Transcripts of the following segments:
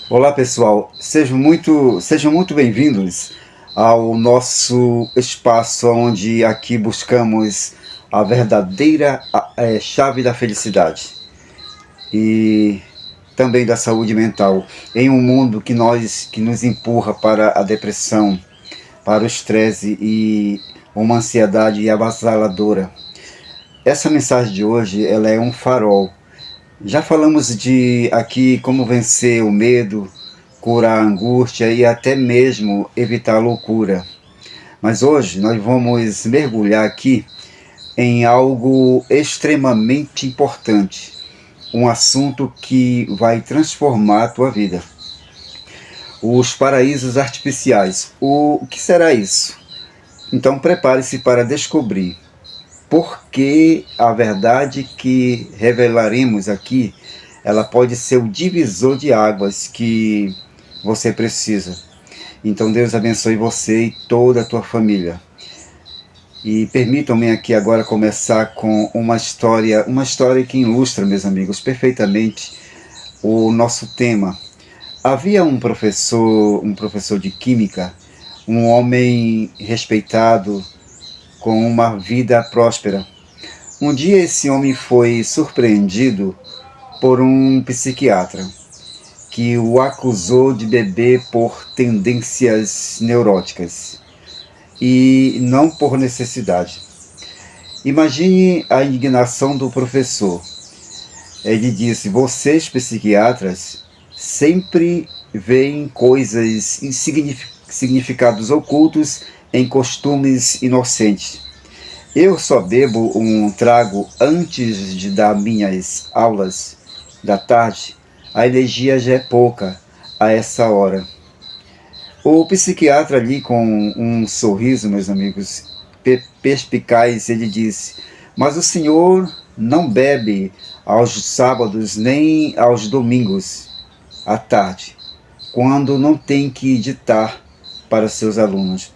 Olá pessoal, sejam muito bem-vindos ao nosso espaço onde aqui buscamos a verdadeira chave da felicidade e também da saúde mental em um mundo que nos empurra para a depressão, para o estresse e uma ansiedade avassaladora. Essa mensagem de hoje ela é um farol. Já falamos de aqui como vencer o medo, curar a angústia e até mesmo evitar a loucura. Mas hoje nós vamos mergulhar aqui em algo extremamente importante, um assunto que vai transformar a tua vida. Os paraísos artificiais. O que será isso? Então prepare-se para descobrir, porque a verdade que revelaremos aqui, ela pode ser o divisor de águas que você precisa. Então Deus abençoe você e toda a tua família. E permitam-me aqui agora começar com uma história que ilustra, meus amigos, perfeitamente o nosso tema. Havia um professor de química, um homem respeitado, com uma vida próspera. Um dia esse homem foi surpreendido por um psiquiatra que o acusou de beber por tendências neuróticas e não por necessidade. Imagine a indignação do professor. Ele disse: vocês, psiquiatras, sempre veem coisas em significados ocultos em costumes inocentes. Eu só bebo um trago antes de dar minhas aulas da tarde. A energia já é pouca a essa hora. O psiquiatra ali, com um sorriso, meus amigos, perspicaz, ele disse: mas o senhor não bebe aos sábados nem aos domingos à tarde, quando não tem que ditar para seus alunos.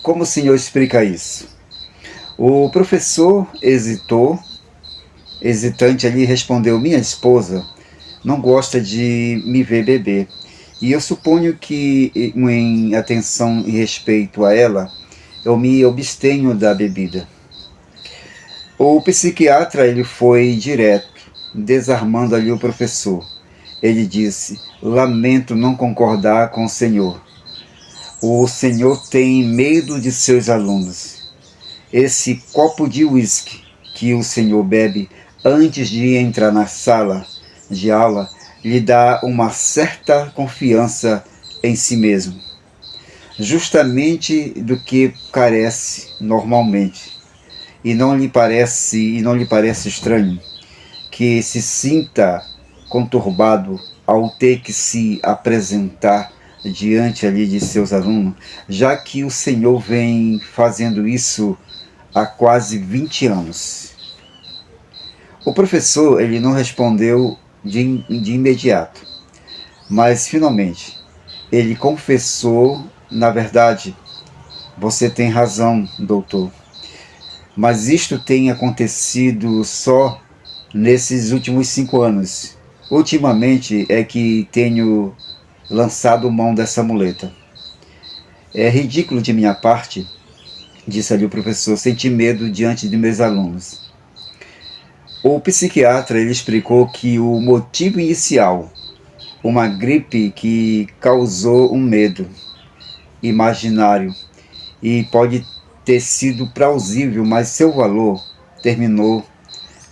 Como o senhor explica isso? O professor hesitante ali, respondeu: minha esposa não gosta de me ver beber. E eu suponho que, em atenção e respeito a ela, eu me abstenho da bebida. O psiquiatra ele foi direto, desarmando ali o professor. Ele disse: lamento não concordar com o senhor. O senhor tem medo de seus alunos. Esse copo de uísque que o senhor bebe antes de entrar na sala de aula lhe dá uma certa confiança em si mesmo, justamente do que carece normalmente. E não lhe parece estranho que se sinta conturbado ao ter que se apresentar diante ali de seus alunos, já que o Senhor vem fazendo isso há quase 20 anos. O professor ele não respondeu de imediato, mas finalmente ele confessou: na verdade, você tem razão, doutor, mas isto tem acontecido só nesses últimos 5 anos. Ultimamente é que tenho lançado mão dessa muleta. É ridículo de minha parte, disse ali o professor, sentir medo diante de meus alunos. O psiquiatra ele explicou que o motivo inicial, uma gripe que causou um medo imaginário e pode ter sido plausível, mas seu valor terminou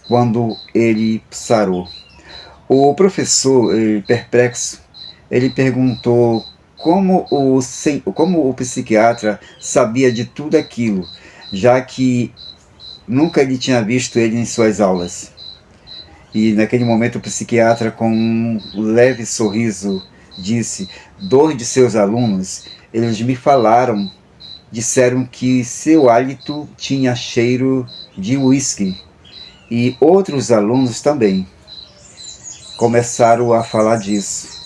quando ele sarou. O professor, perplexo, ele perguntou como o psiquiatra sabia de tudo aquilo, já que nunca ele tinha visto ele em suas aulas. E naquele momento o psiquiatra, com um leve sorriso, disse: dois de seus alunos, eles me falaram, disseram que seu hálito tinha cheiro de uísque. E outros alunos também começaram a falar disso.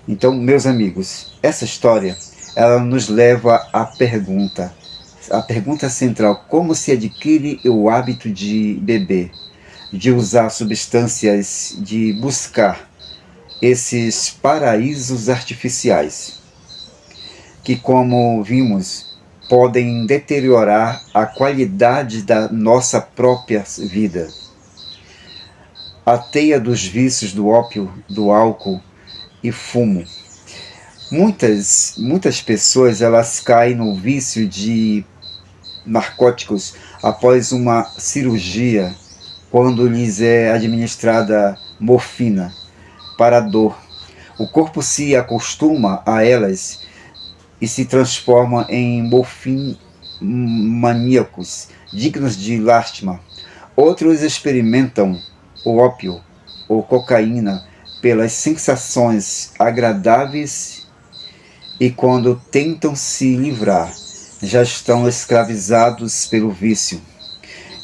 Então, meus amigos, essa história, ela nos leva à a pergunta central: como se adquire o hábito de beber, de usar substâncias, de buscar esses paraísos artificiais, que, como vimos, podem deteriorar a qualidade da nossa própria vida. A teia dos vícios do ópio, do álcool e fumo. Muitas pessoas elas caem no vício de narcóticos após uma cirurgia, quando lhes é administrada morfina para a dor. O corpo se acostuma a elas e se transforma em morfimaníacos, dignos de lástima. Outros experimentam o ópio ou cocaína pelas sensações agradáveis e quando tentam se livrar, já estão escravizados pelo vício.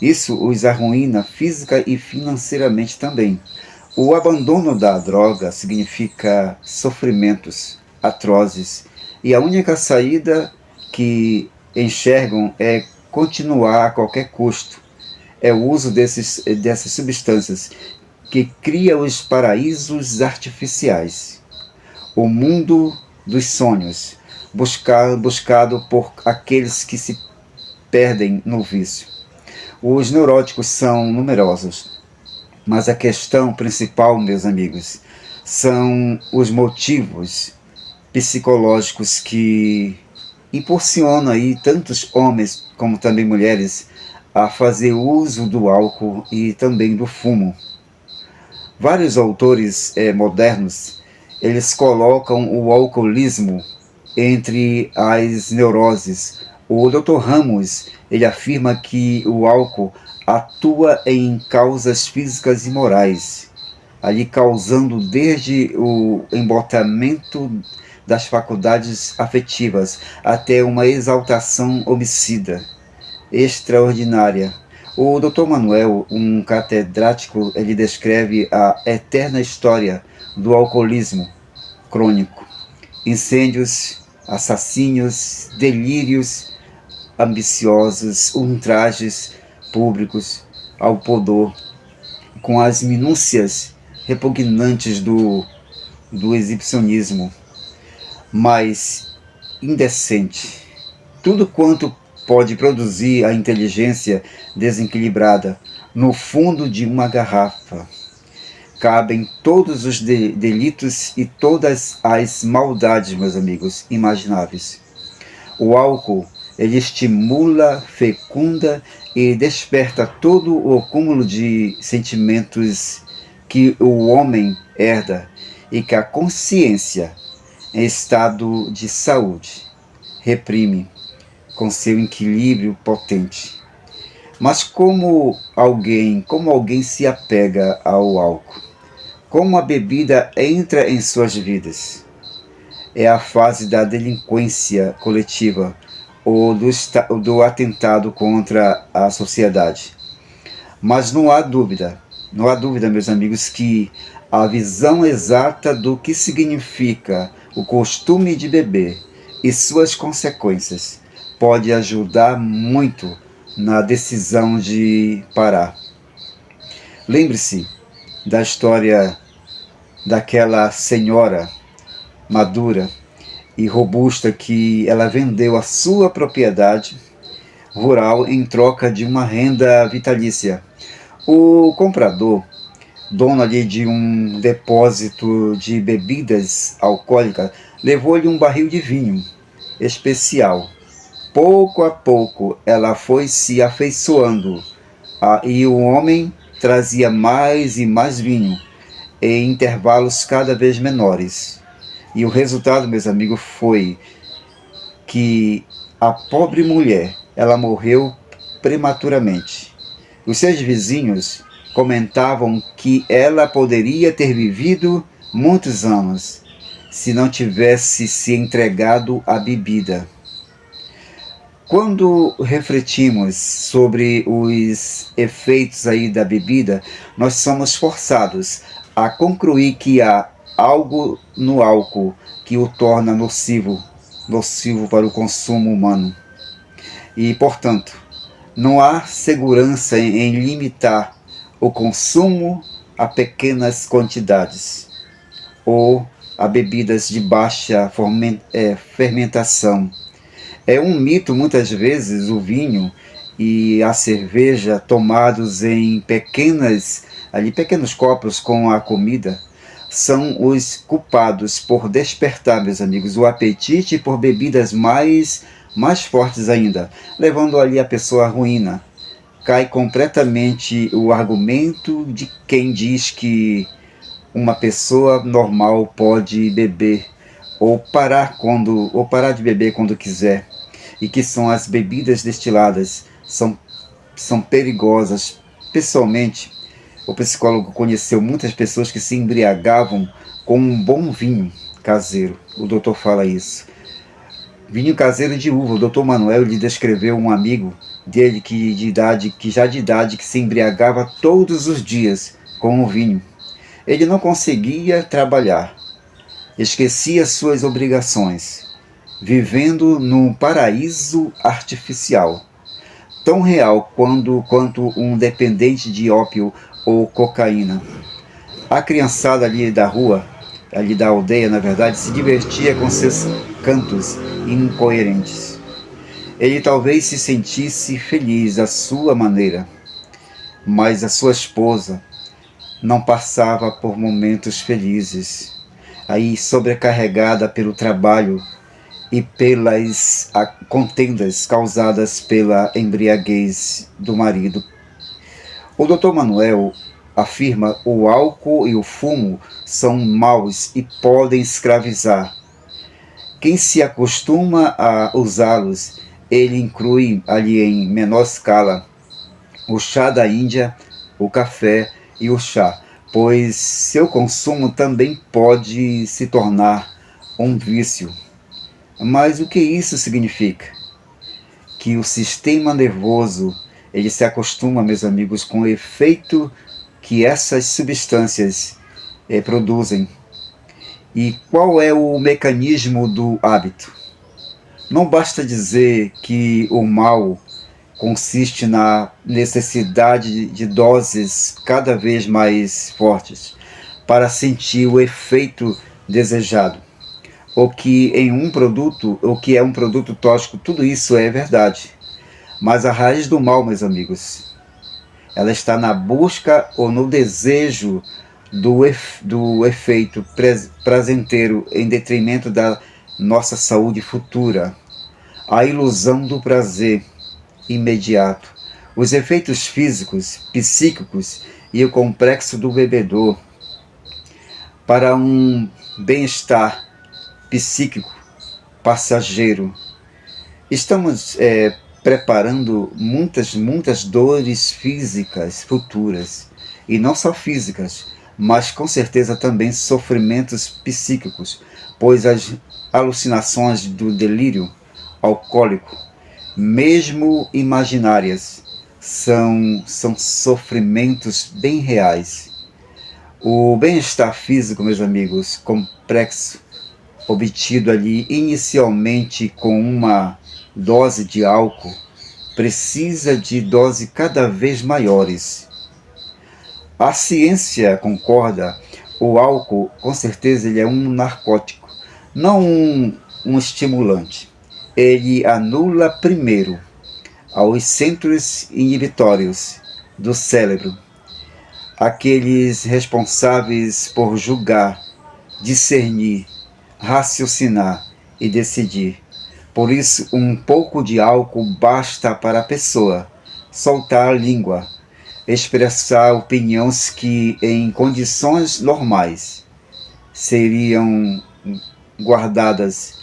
Isso os arruína física e financeiramente também. O abandono da droga significa sofrimentos atrozes e a única saída que enxergam é continuar a qualquer custo. É o uso dessas substâncias que cria os paraísos artificiais. O mundo dos sonhos, buscado por aqueles que se perdem no vício. Os neuróticos são numerosos, mas a questão principal, meus amigos, são os motivos psicológicos que impulsionam aí tantos homens como também mulheres a fazer uso do álcool e também do fumo. Vários autores modernos, eles colocam o alcoolismo entre as neuroses. O Dr. Ramos, ele afirma que o álcool atua em causas físicas e morais, ali causando desde o embotamento das faculdades afetivas até uma exaltação homicida extraordinária. O Dr. Manuel, um catedrático, ele descreve a eterna história do alcoolismo crônico. Incêndios, assassínios, delírios ambiciosos, ultrajes públicos ao pudor, com as minúcias repugnantes do exibicionismo mais indecente. Tudo quanto pode produzir a inteligência desequilibrada no fundo de uma garrafa. Cabem todos os delitos e todas as maldades, meus amigos, imagináveis. O álcool, ele estimula, fecunda e desperta todo o cúmulo de sentimentos que o homem herda e que a consciência, em estado de saúde, reprime com seu equilíbrio potente. Mas como alguém se apega ao álcool? Como a bebida entra em suas vidas? É a fase da delinquência coletiva ou do atentado contra a sociedade. Mas não há dúvida, meus amigos, que a visão exata do que significa o costume de beber e suas consequências pode ajudar muito na decisão de parar. Lembre-se da história daquela senhora madura e robusta que ela vendeu a sua propriedade rural em troca de uma renda vitalícia. O comprador, dono ali de um depósito de bebidas alcoólicas, levou-lhe um barril de vinho especial. Pouco a pouco ela foi se afeiçoando e o homem trazia mais e mais vinho em intervalos cada vez menores. E o resultado, meus amigos, foi que a pobre mulher, ela morreu prematuramente. Os seus vizinhos comentavam que ela poderia ter vivido muitos anos se não tivesse se entregado à bebida. Quando refletimos sobre os efeitos aí da bebida, nós somos forçados a concluir que há algo no álcool que o torna nocivo para o consumo humano. E, portanto, não há segurança em limitar o consumo a pequenas quantidades. ou a bebidas de baixa fermentação. É um mito, muitas vezes, o vinho e a cerveja tomados em pequenos copos com a comida são os culpados por despertar, meus amigos, o apetite por bebidas mais fortes ainda, levando ali a pessoa à ruína. Cai completamente o argumento de quem diz que uma pessoa normal pode beber ou parar de beber quando quiser, e que são as bebidas destiladas são perigosas. Pessoalmente, o psicólogo conheceu muitas pessoas que se embriagavam com um bom vinho caseiro. O doutor fala isso. Vinho caseiro de uva. O doutor Manuel lhe descreveu um amigo dele que já de idade que se embriagava todos os dias com o vinho. Ele não conseguia trabalhar, esquecia suas obrigações, vivendo num paraíso artificial, tão real quanto um dependente de ópio ou cocaína. A criançada ali da rua, ali da aldeia, na verdade, se divertia com seus cantos incoerentes. Ele talvez se sentisse feliz à sua maneira, mas a sua esposa não passava por momentos felizes. Aí, sobrecarregada pelo trabalho e pelas contendas causadas pela embriaguez do marido. O Dr. Manuel afirma que o álcool e o fumo são maus e podem escravizar. Quem se acostuma a usá-los, ele inclui ali em menor escala o chá da Índia, o café e o chá, pois seu consumo também pode se tornar um vício. Mas o que isso significa? Que o sistema nervoso ele se acostuma, meus amigos, com o efeito que essas substâncias produzem. E qual é o mecanismo do hábito? Não basta dizer que o mal consiste na necessidade de doses cada vez mais fortes para sentir o efeito desejado. O que é um produto tóxico, tudo isso é verdade. Mas a raiz do mal, meus amigos, ela está na busca ou no desejo do efeito prazenteiro em detrimento da nossa saúde futura. A ilusão do prazer imediato, os efeitos físicos, psíquicos e o complexo do bebedor para um bem-estar psíquico passageiro. Estamos preparando muitas dores físicas futuras, e não só físicas, mas com certeza também sofrimentos psíquicos, pois as alucinações do delírio alcoólico, mesmo imaginárias, são sofrimentos bem reais. O bem-estar físico, meus amigos, complexo, obtido ali inicialmente com uma dose de álcool, precisa de doses cada vez maiores. A ciência concorda, o álcool, com certeza, ele é um narcótico, não um estimulante. Ele anula primeiro aos centros inibitórios do cérebro, aqueles responsáveis por julgar, discernir, raciocinar e decidir. Por isso, um pouco de álcool basta para a pessoa soltar a língua, expressar opiniões que, em condições normais, seriam guardadas.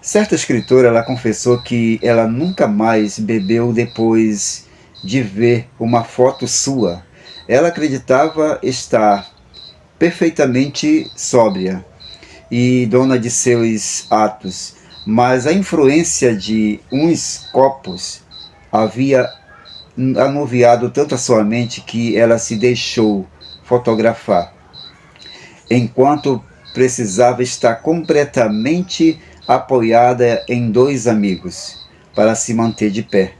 Certa escritora, ela confessou que ela nunca mais bebeu depois de ver uma foto sua. Ela acreditava estar perfeitamente sóbria e dona de seus atos, mas a influência de uns copos havia anuviado tanto a sua mente que ela se deixou fotografar, enquanto precisava estar completamente apoiada em dois amigos para se manter de pé.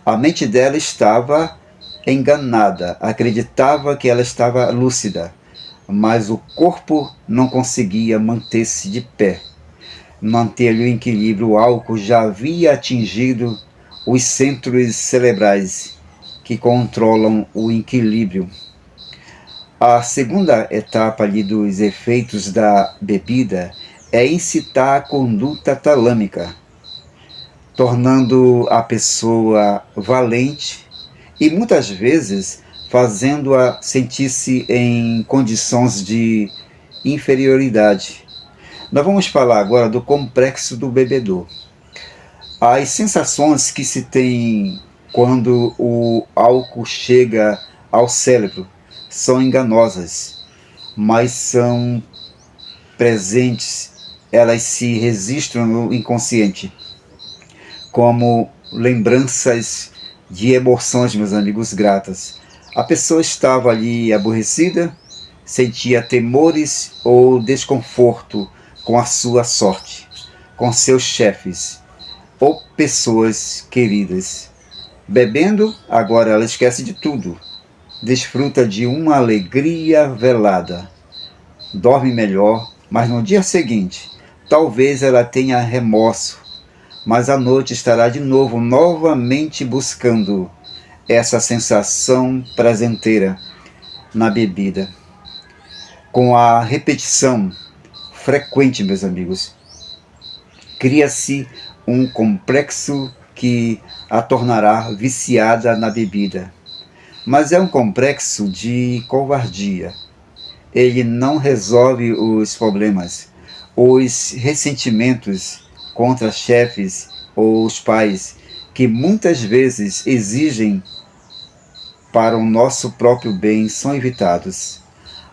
A mente dela estava enganada, acreditava que ela estava lúcida, mas o corpo não conseguia manter-se de pé, manter o equilíbrio. O álcool já havia atingido os centros cerebrais que controlam o equilíbrio. A segunda etapa ali dos efeitos da bebida é incitar a conduta talâmica, tornando a pessoa valente e muitas vezes fazendo-a sentir-se em condições de inferioridade. Nós vamos falar agora do complexo do bebedor. As sensações que se tem quando o álcool chega ao cérebro são enganosas, mas são presentes, elas se registram no inconsciente como lembranças de emoções, meus amigos, gratas. A pessoa estava ali aborrecida, sentia temores ou desconforto com a sua sorte, com seus chefes ou pessoas queridas. Bebendo, agora ela esquece de tudo, desfruta de uma alegria velada, dorme melhor, mas no dia seguinte, talvez ela tenha remorso, mas à noite estará de novo, novamente buscando essa sensação prazenteira na bebida. Com a repetição frequente, meus amigos, cria-se um complexo que a tornará viciada na bebida. Mas é um complexo de covardia. Ele não resolve os problemas, os ressentimentos contra chefes ou os pais, que muitas vezes exigem para o nosso próprio bem, são evitados.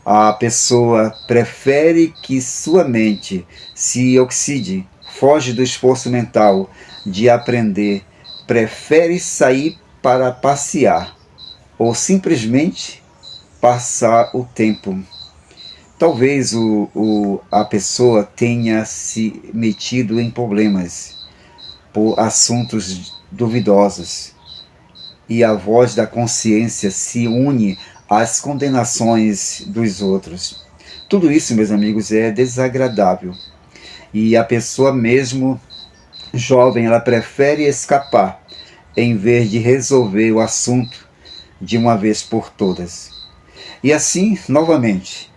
A pessoa prefere que sua mente se oxide, foge do esforço mental de aprender, prefere sair para passear ou simplesmente passar o tempo. Talvez a pessoa tenha se metido em problemas por assuntos duvidosos e a voz da consciência se une às condenações dos outros. Tudo isso, meus amigos, é desagradável e a pessoa mesmo jovem, ela prefere escapar em vez de resolver o assunto de uma vez por todas. E assim, novamente,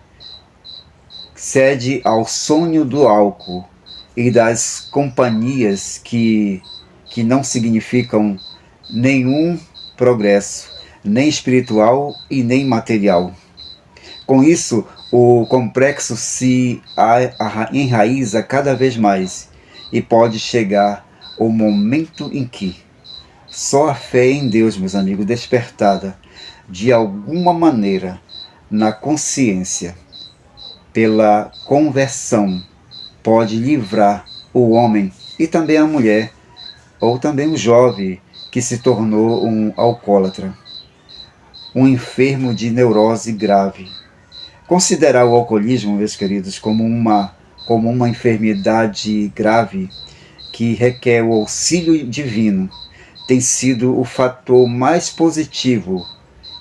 cede ao sonho do álcool e das companhias que não significam nenhum progresso, nem espiritual e nem material. Com isso, o complexo se enraiza cada vez mais e pode chegar o momento em que só a fé em Deus, meus amigos, despertada de alguma maneira na consciência, pela conversão, pode livrar o homem e também a mulher, ou também o jovem que se tornou um alcoólatra, um enfermo de neurose grave. Considerar o alcoolismo, meus queridos, como uma enfermidade grave que requer o auxílio divino tem sido o fator mais positivo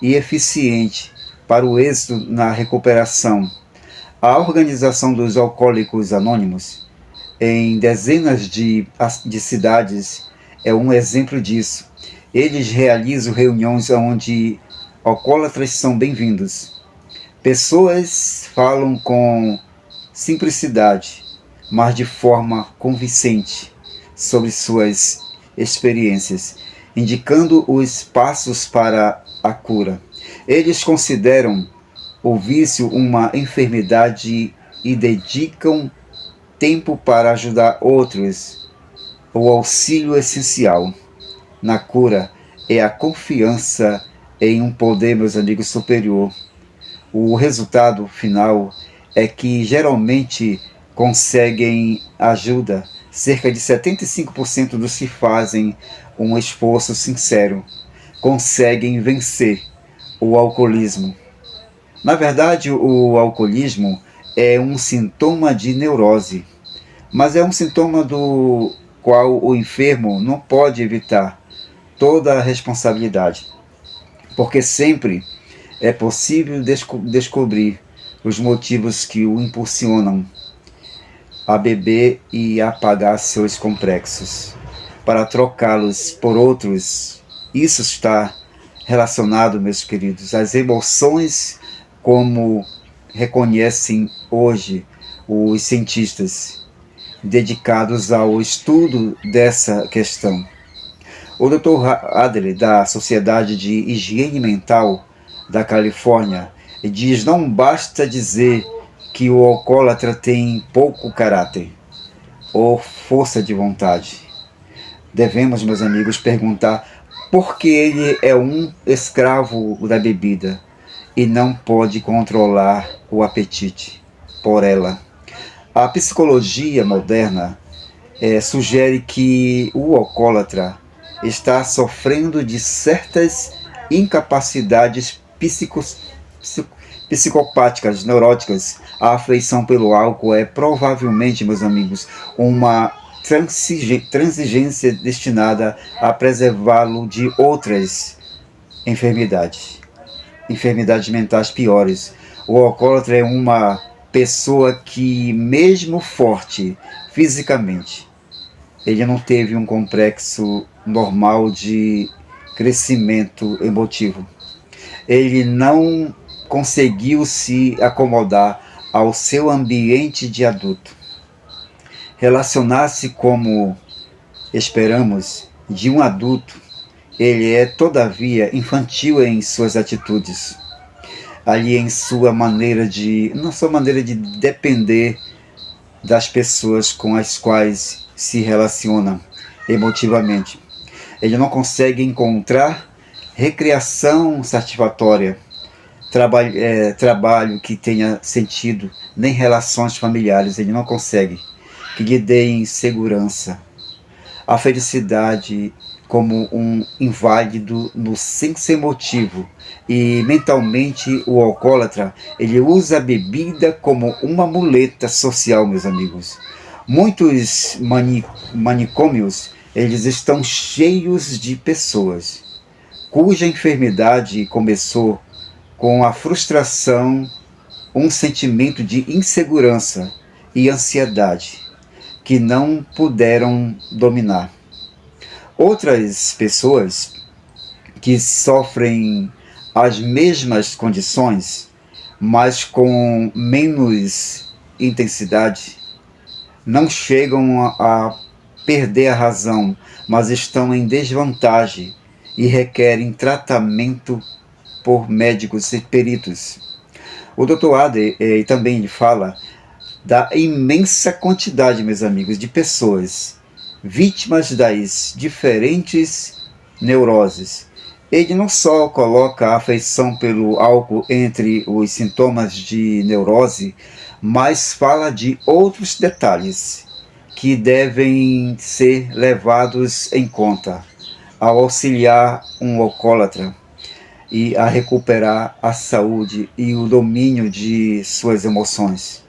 e eficiente para o êxito na recuperação. A Organização dos Alcoólicos Anônimos, em dezenas de cidades, é um exemplo disso. Eles realizam reuniões onde alcoólatras são bem-vindos. Pessoas falam com simplicidade, mas de forma convincente sobre suas experiências, indicando os passos para a cura. Eles consideram o vício uma enfermidade e dedicam tempo para ajudar outros. O auxílio essencial na cura é a confiança em um poder, meus amigos, superior. O resultado final é que geralmente conseguem ajuda. Cerca de 75% dos que fazem um esforço sincero conseguem vencer o alcoolismo. Na verdade, o alcoolismo é um sintoma de neurose, mas é um sintoma do qual o enfermo não pode evitar toda a responsabilidade, porque sempre é possível descobrir os motivos que o impulsionam a beber e a pagar seus complexos, para trocá-los por outros. Isso está relacionado, meus queridos, às emoções, como reconhecem hoje os cientistas dedicados ao estudo dessa questão. O Dr. Adler, da Sociedade de Higiene Mental da Califórnia, diz: não basta dizer que o alcoólatra tem pouco caráter ou força de vontade. Devemos, meus amigos, perguntar por que ele é um escravo da bebida e não pode controlar o apetite por ela. A psicologia moderna sugere que o alcoólatra está sofrendo de certas incapacidades psicopáticas, neuróticas. A afeição pelo álcool é provavelmente, meus amigos, uma transigência destinada a preservá-lo de outras enfermidades mentais piores. O alcoólatra é uma pessoa que, mesmo forte fisicamente, ele não teve um complexo normal de crescimento emotivo. Ele não conseguiu se acomodar ao seu ambiente de adulto. Relacionar-se como esperamos de um adulto, ele é todavia infantil em suas atitudes, ali em sua maneira de, na sua maneira de depender das pessoas com as quais se relaciona emotivamente. Ele não consegue encontrar recreação satisfatória, trabalho que tenha sentido, nem relações familiares, ele não consegue, que lhe deem segurança. A felicidade como um inválido no senso emotivo, e mentalmente o alcoólatra, ele usa a bebida como uma muleta social, meus amigos. Muitos manicômios, eles estão cheios de pessoas cuja enfermidade começou com a frustração, um sentimento de insegurança e ansiedade que não puderam dominar. Outras pessoas que sofrem as mesmas condições, mas com menos intensidade, não chegam a perder a razão, mas estão em desvantagem e requerem tratamento por médicos e peritos. O Dr. Adler também fala da imensa quantidade, meus amigos, de pessoas vítimas das diferentes neuroses. Ele não só coloca a afeição pelo álcool entre os sintomas de neurose, mas fala de outros detalhes que devem ser levados em conta ao auxiliar um alcoólatra e a recuperar a saúde e o domínio de suas emoções.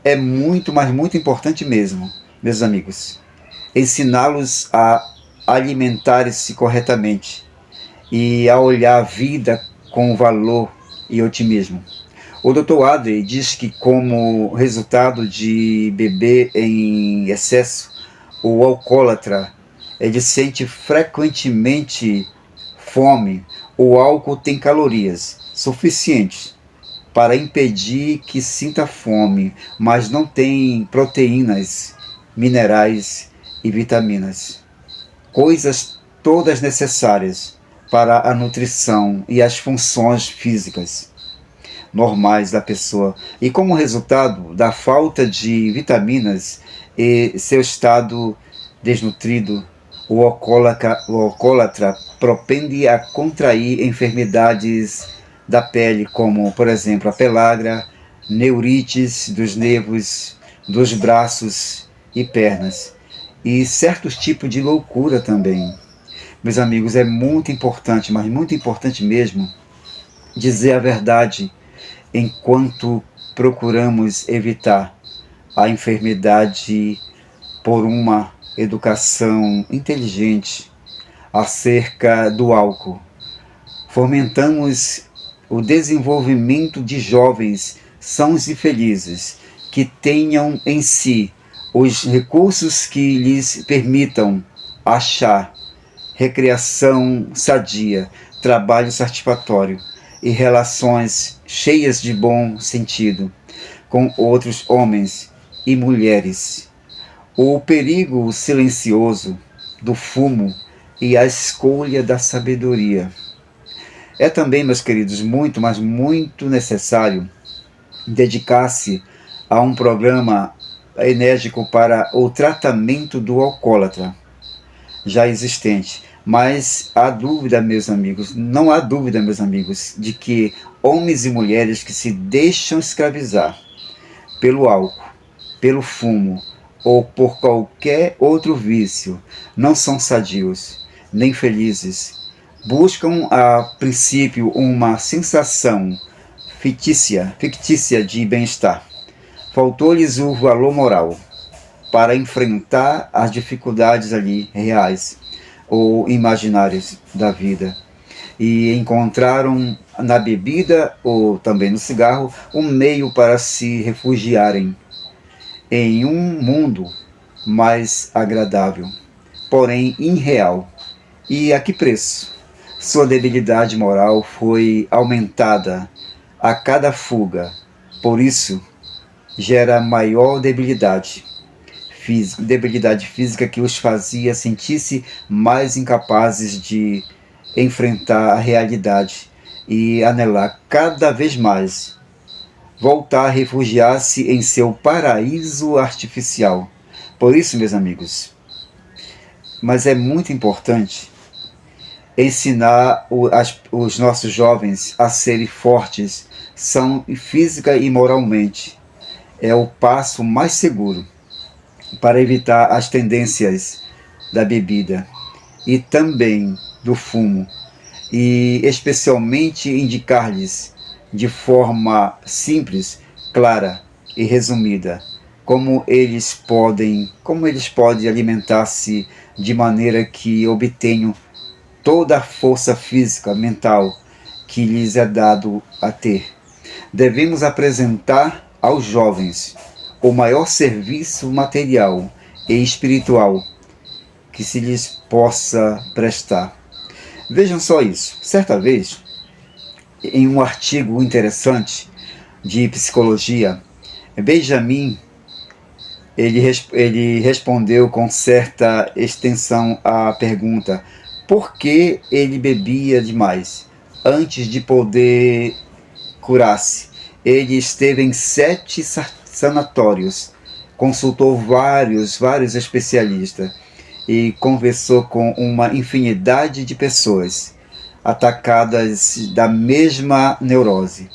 É muito, mas muito importante mesmo, meus amigos, ensiná-los a alimentar-se corretamente e a olhar a vida com valor e otimismo. O Dr. Adler diz que, como resultado de beber em excesso, o alcoólatra ele sente frequentemente fome. O álcool tem calorias suficientes para impedir que sinta fome, mas não tem proteínas, minerais e vitaminas, coisas todas necessárias para a nutrição e as funções físicas normais da pessoa. E como resultado da falta de vitaminas e seu estado desnutrido, o alcoólatra propende a contrair enfermidades da pele, como, por exemplo, a pellagra, neurites dos nervos, dos braços e pernas, e certos tipos de loucura também. Meus amigos, é muito importante, mas muito importante mesmo, dizer a verdade enquanto procuramos evitar a enfermidade por uma educação inteligente acerca do álcool. Fomentamos o desenvolvimento de jovens são os infelizes que tenham em si os recursos que lhes permitam achar recreação sadia, trabalho satisfatório e relações cheias de bom sentido com outros homens e mulheres. O perigo silencioso do fumo e a escolha da sabedoria. É também, meus queridos, muito, mas muito necessário dedicar-se a um programa enérgico para o tratamento do alcoólatra já existente. Mas há dúvida, meus amigos, não há dúvida, meus amigos, de que homens e mulheres que se deixam escravizar pelo álcool, pelo fumo ou por qualquer outro vício não são sadios, nem felizes. Buscam a princípio uma sensação fictícia de bem-estar. Faltou-lhes o valor moral para enfrentar as dificuldades ali reais ou imaginárias da vida. E encontraram na bebida ou também no cigarro um meio para se refugiarem em um mundo mais agradável, porém irreal. E a que preço? Sua debilidade moral foi aumentada a cada fuga, por isso gera maior debilidade física que os fazia sentir-se mais incapazes de enfrentar a realidade e anelar cada vez mais voltar a refugiar-se em seu paraíso artificial. Por isso, meus amigos, mas é muito importante ensinar os nossos jovens a serem fortes, são física e moralmente. É o passo mais seguro para evitar as tendências da bebida e também do fumo, e especialmente indicar-lhes de forma simples, clara e resumida como eles podem alimentar-se de maneira que obtenham toda a força física, mental que lhes é dado a ter. Devemos apresentar aos jovens o maior serviço material e espiritual que se lhes possa prestar. Vejam só isso. Certa vez, em um artigo interessante de psicologia, Benjamin ele respondeu com certa extensão à pergunta: por que ele bebia demais antes de poder curar-se? Ele esteve em 7 sanatórios, consultou vários especialistas e conversou com uma infinidade de pessoas atacadas da mesma neurose.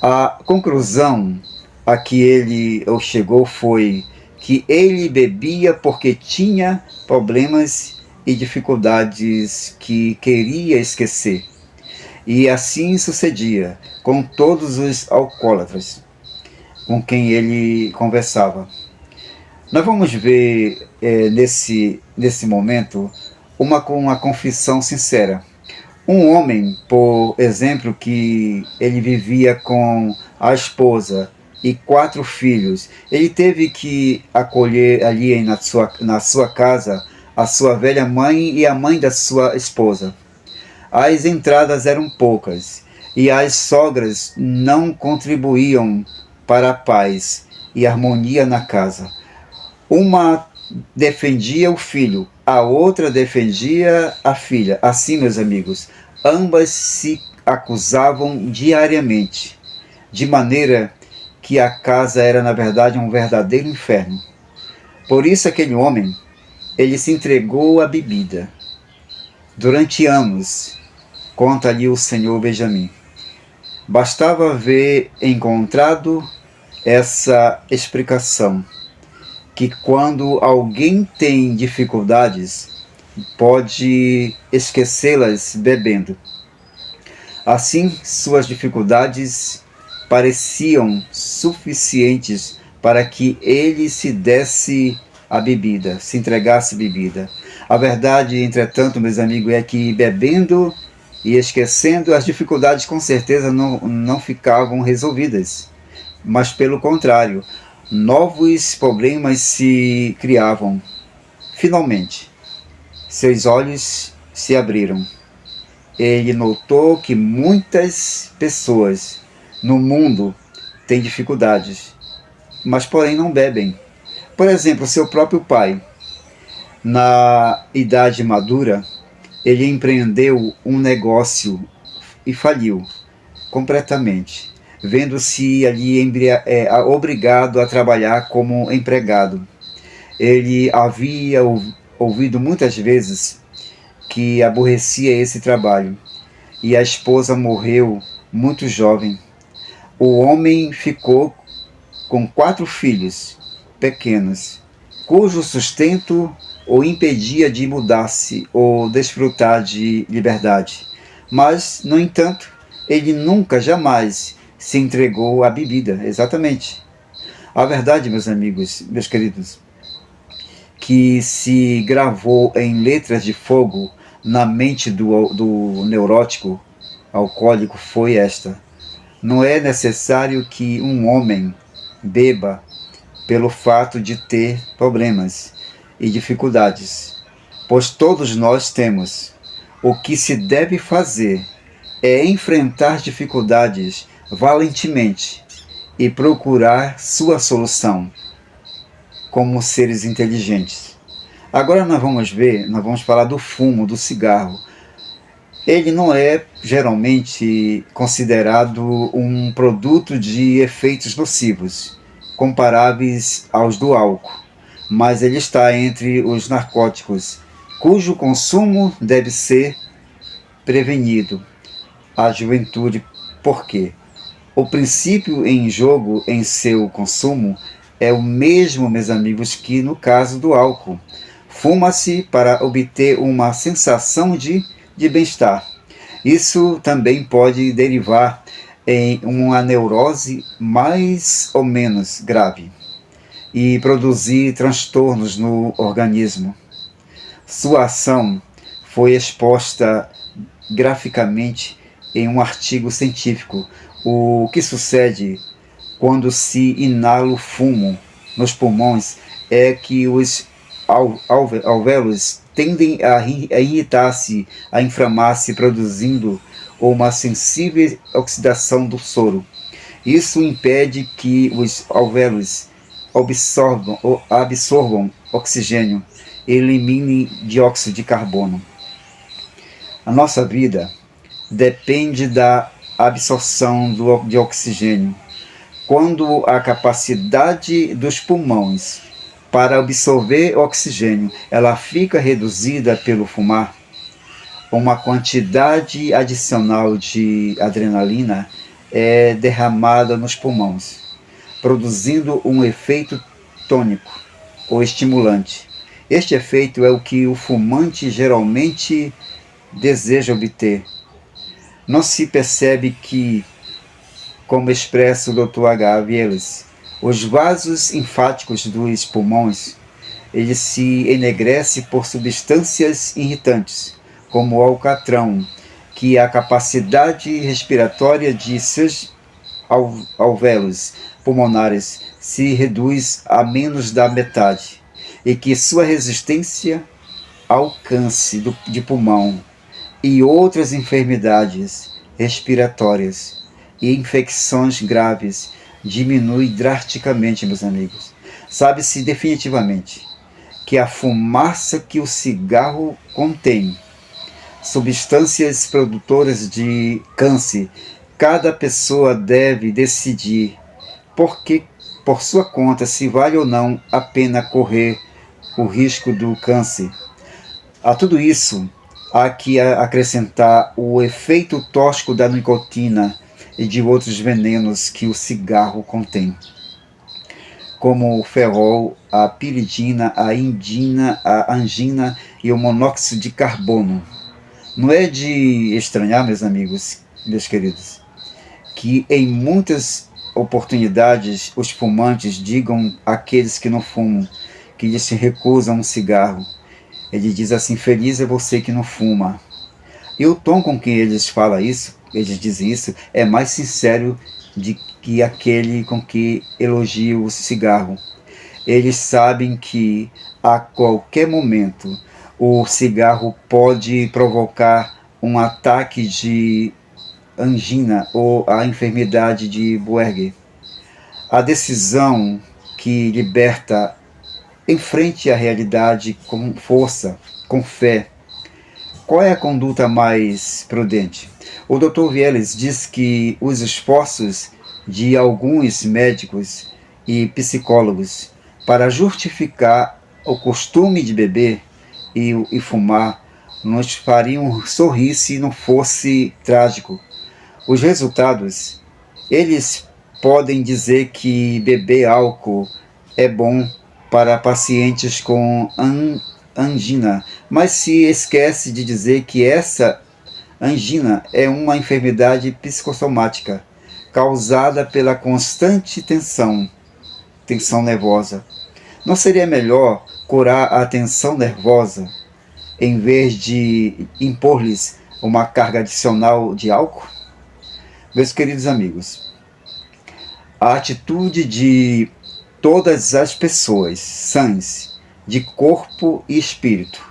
A conclusão a que ele chegou foi que ele bebia porque tinha problemas e dificuldades que queria esquecer. E assim sucedia com todos os alcoólatras com quem ele conversava. Nós vamos ver nesse momento uma confissão sincera. Um homem, por exemplo, que ele vivia com a esposa e 4 filhos, ele teve que acolher ali na sua casa a sua velha mãe e a mãe da sua esposa. As entradas eram poucas e as sogras não contribuíam para a paz e harmonia na casa. Uma defendia o filho, a outra defendia a filha. Assim, meus amigos, ambas se acusavam diariamente, de maneira que a casa era, na verdade, um verdadeiro inferno. Por isso aquele homem, ele se entregou à bebida. Durante anos, conta ali o senhor Benjamin. Bastava haver encontrado essa explicação, que quando alguém tem dificuldades, pode esquecê-las bebendo. Assim, suas dificuldades pareciam suficientes para que ele se desse a bebida, se entregasse à bebida. A verdade, entretanto, meus amigos, é que bebendo e esquecendo, as dificuldades com certeza não ficavam resolvidas. mas pelo contrário, novos problemas se criavam. Finalmente, seus olhos se abriram. Ele notou que muitas pessoas no mundo têm dificuldades, mas porém não bebem. Por exemplo, seu próprio pai, na idade madura, ele empreendeu um negócio e faliu completamente, vendo-se ali obrigado a trabalhar como empregado. Ele havia ouvido muitas vezes que aborrecia esse trabalho, e a esposa morreu muito jovem. O homem ficou com 4 filhos pequenos, cujo sustento o impedia de mudar-se ou desfrutar de liberdade. Mas, no entanto, ele nunca, jamais se entregou à bebida, exatamente. A verdade, meus amigos, meus queridos, que se gravou em letras de fogo na mente do neurótico alcoólico foi esta: não é necessário que um homem beba pelo fato de ter problemas e dificuldades, pois todos nós temos. O que se deve fazer é enfrentar dificuldades valentemente e procurar sua solução como seres inteligentes. Agora nós vamos falar do fumo, do cigarro. Ele não é geralmente considerado um produto de efeitos nocivos, comparáveis aos do álcool, mas ele está entre os narcóticos, cujo consumo deve ser prevenido. A juventude, por quê? O princípio em jogo em seu consumo é o mesmo, meus amigos, que no caso do álcool. Fuma-se para obter uma sensação de bem-estar. Isso também pode derivar em uma neurose mais ou menos grave e produzir transtornos no organismo. Sua ação foi exposta graficamente em um artigo científico. O que sucede quando se inala o fumo nos pulmões é que os alvéolos tendem a irritar-se, a inflamar-se, produzindo uma sensível oxidação do soro. Isso impede que os alvéolos absorvam oxigênio e eliminem dióxido de carbono. A nossa vida depende da absorção de oxigênio. Quando a capacidade dos pulmões para absorver oxigênio ela fica reduzida pelo fumar, uma quantidade adicional de adrenalina é derramada nos pulmões, produzindo um efeito tônico ou estimulante. Este efeito é o que o fumante geralmente deseja obter. Não se percebe que, como expressa o Dr. H. Welles, os vasos linfáticos dos pulmões eles se enegrecem por substâncias irritantes, como o alcatrão, que a capacidade respiratória de seus alvéolos pulmonares se reduz a menos da metade, e que sua resistência ao câncer de pulmão e outras enfermidades respiratórias e infecções graves diminui drasticamente, meus amigos. Sabe-se definitivamente que a fumaça que o cigarro contém, substâncias produtoras de câncer, cada pessoa deve decidir por sua conta se vale ou não a pena correr o risco do câncer. A tudo isso, há que acrescentar o efeito tóxico da nicotina e de outros venenos que o cigarro contém, como o ferrol, a piridina, a indina, a angina e o monóxido de carbono. Não é de estranhar, meus amigos, meus queridos, que em muitas oportunidades os fumantes digam àqueles que não fumam, que eles se recusam a um cigarro. Ele diz assim: feliz é você que não fuma. E o tom com que eles falam isso, eles dizem isso, é mais sincero que aquele com que elogia o cigarro. Eles sabem que a qualquer momento o cigarro pode provocar um ataque de angina ou a enfermidade de Buerger. A decisão que liberta enfrente a realidade com força, com fé. Qual é a conduta mais prudente? O Dr. Vieles diz que os esforços de alguns médicos e psicólogos para justificar o costume de beber e fumar nos fariam sorrir se não fosse trágico. Os resultados, eles podem dizer que beber álcool é bom para pacientes com angina, mas se esquece de dizer que essa angina é uma enfermidade psicossomática causada pela constante tensão nervosa. Não seria melhor curar a tensão nervosa em vez de impor-lhes uma carga adicional de álcool? Meus queridos amigos, a atitude de todas as pessoas sãs, de corpo e espírito,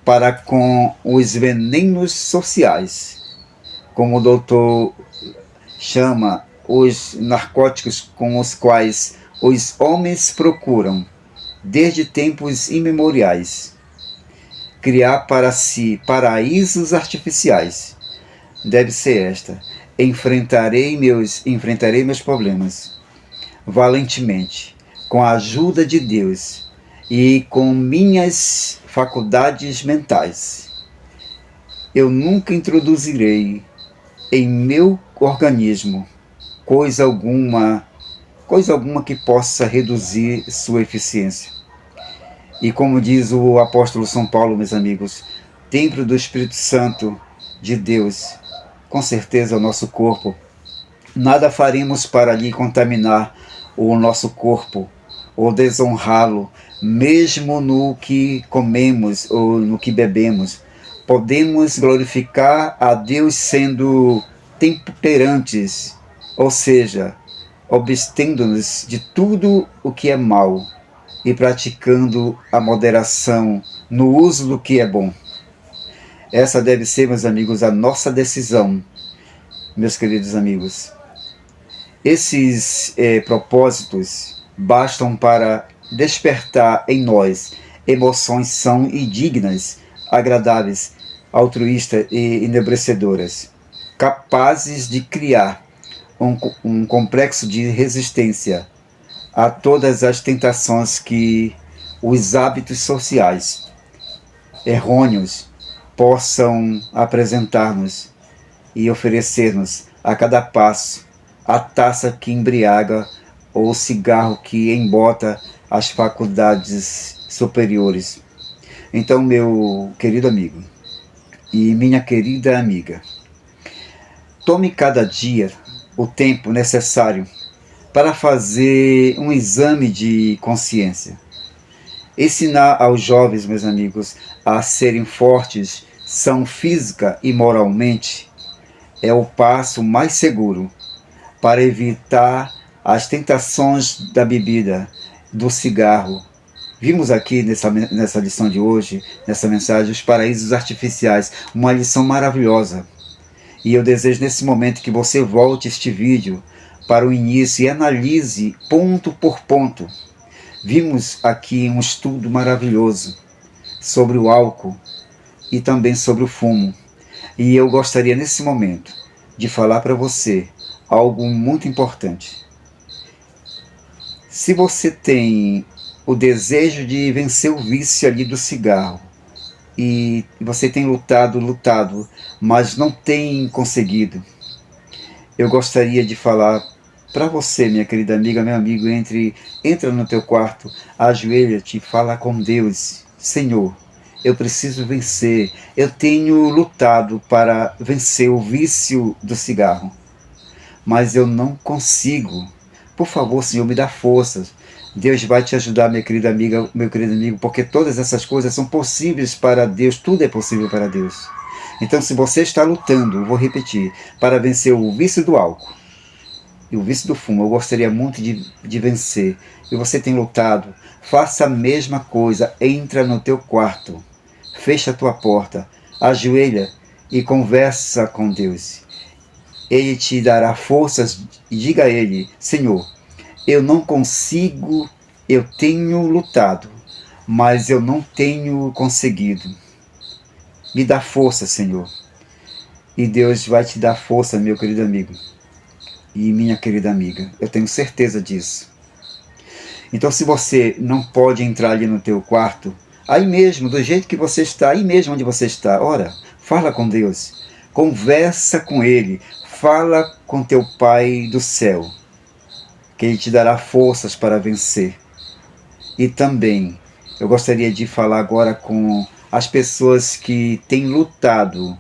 para com os venenos sociais, como o doutor chama os narcóticos com os quais os homens procuram, desde tempos imemoriais, criar para si paraísos artificiais, deve ser esta: enfrentarei meus problemas valentemente, com a ajuda de Deus e com minhas faculdades mentais. Eu nunca introduzirei em meu organismo coisa alguma que possa reduzir sua eficiência. E como diz o apóstolo São Paulo, meus amigos, templo do Espírito Santo de Deus, com certeza o nosso corpo, nada faremos para lhe contaminar o nosso corpo ou desonrá-lo, mesmo no que comemos ou no que bebemos. Podemos glorificar a Deus sendo temperantes, ou seja, abstendo-nos de tudo o que é mal e praticando a moderação no uso do que é bom. Essa deve ser, meus amigos, a nossa decisão, meus queridos amigos. Esses propósitos bastam para despertar em nós emoções sãs e dignas, agradáveis, altruístas e enebrecedoras, capazes de criar um complexo de resistência a todas as tentações que os hábitos sociais errôneos possam apresentar-nos e oferecer-nos a cada passo a taça que embriaga ou o cigarro que embota as faculdades superiores. Então, meu querido amigo e minha querida amiga, tome cada dia o tempo necessário para fazer um exame de consciência. Ensinar aos jovens, meus amigos, a serem fortes, são física e moralmente, é o passo mais seguro para evitar as tentações da bebida, do cigarro. Vimos aqui nessa lição de hoje, nessa mensagem, os paraísos artificiais, uma lição maravilhosa. E eu desejo nesse momento que você volte este vídeo para o início e analise ponto por ponto. Vimos aqui um estudo maravilhoso sobre o álcool e também sobre o fumo. E eu gostaria nesse momento de falar para você algo muito importante. Se você tem o desejo de vencer o vício ali do cigarro, e você tem lutado, mas não tem conseguido, eu gostaria de falar para você, minha querida amiga, meu amigo, entra no teu quarto, ajoelha-te e fala com Deus: Senhor, eu preciso vencer, eu tenho lutado para vencer o vício do cigarro, mas eu não consigo. Por favor, Senhor, me dá forças. Deus vai te ajudar, minha querida amiga, meu querido amigo, porque todas essas coisas são possíveis para Deus, tudo é possível para Deus. Então, se você está lutando, eu vou repetir, para vencer o vício do álcool e o vício do fumo eu gostaria muito de vencer, e você tem lutado, faça a mesma coisa. Entra no teu quarto, fecha a tua porta, ajoelha e conversa com Deus. Ele te dará forças e diga a Ele: Senhor, eu não consigo, eu tenho lutado, mas eu não tenho conseguido. Me dá força, Senhor. E Deus vai te dar força, meu querido amigo e minha querida amiga. Eu tenho certeza disso. Então, se você não pode entrar ali no teu quarto, aí mesmo, do jeito que você está, aí mesmo onde você está, ora, fala com Deus, conversa com Ele, fala com teu Pai do céu, que Ele te dará forças para vencer. E também, eu gostaria de falar agora com as pessoas que têm lutado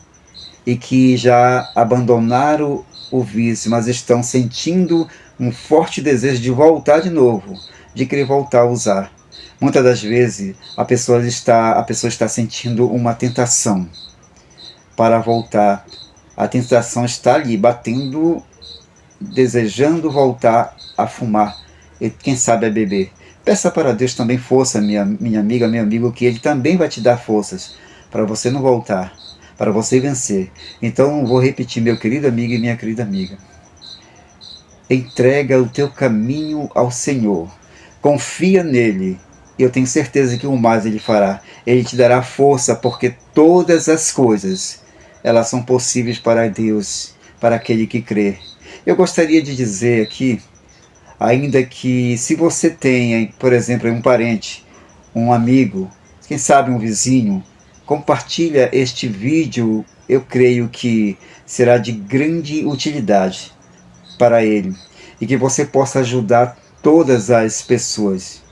e que já abandonaram o vício, mas estão sentindo um forte desejo de voltar de novo, de querer voltar a usar. Muitas das vezes a pessoa está sentindo uma tentação para voltar. A tentação está ali, batendo, desejando voltar a fumar e quem sabe a beber. Peça para Deus também força, minha amiga, meu amigo, que Ele também vai te dar forças para você não voltar, para você vencer. Então vou repetir, meu querido amigo e minha querida amiga. Entrega o teu caminho ao Senhor. Confia nele. Eu tenho certeza que o mais Ele fará. Ele te dará força, porque todas as coisas, elas são possíveis para Deus, para aquele que crê. Eu gostaria de dizer aqui, ainda que se você tenha, por exemplo, um parente, um amigo, quem sabe um vizinho, compartilha este vídeo, eu creio que será de grande utilidade para ele e que você possa ajudar todas as pessoas,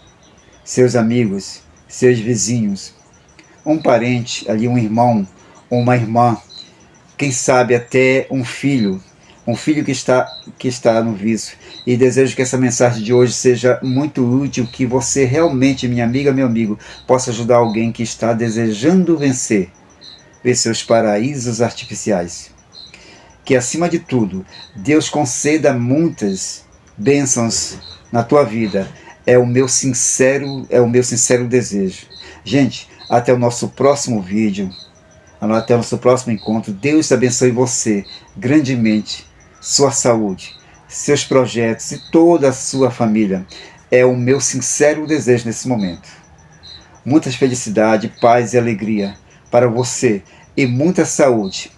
seus amigos, seus vizinhos, um parente ali, um irmão, uma irmã, quem sabe até um filho que está no vício. E desejo que essa mensagem de hoje seja muito útil, que você realmente, minha amiga, meu amigo, possa ajudar alguém que está desejando vencer seus paraísos artificiais. Que acima de tudo, Deus conceda muitas bênçãos na tua vida. É o meu sincero desejo. Gente, até o nosso próximo vídeo, até o nosso próximo encontro. Deus abençoe você grandemente, sua saúde, seus projetos e toda a sua família. É o meu sincero desejo nesse momento. Muita felicidade, paz e alegria para você e muita saúde.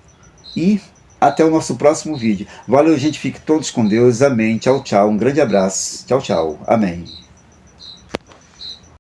E até o nosso próximo vídeo. Valeu, gente. Fique todos com Deus. Amém. Tchau, tchau. Um grande abraço. Tchau, tchau. Amém.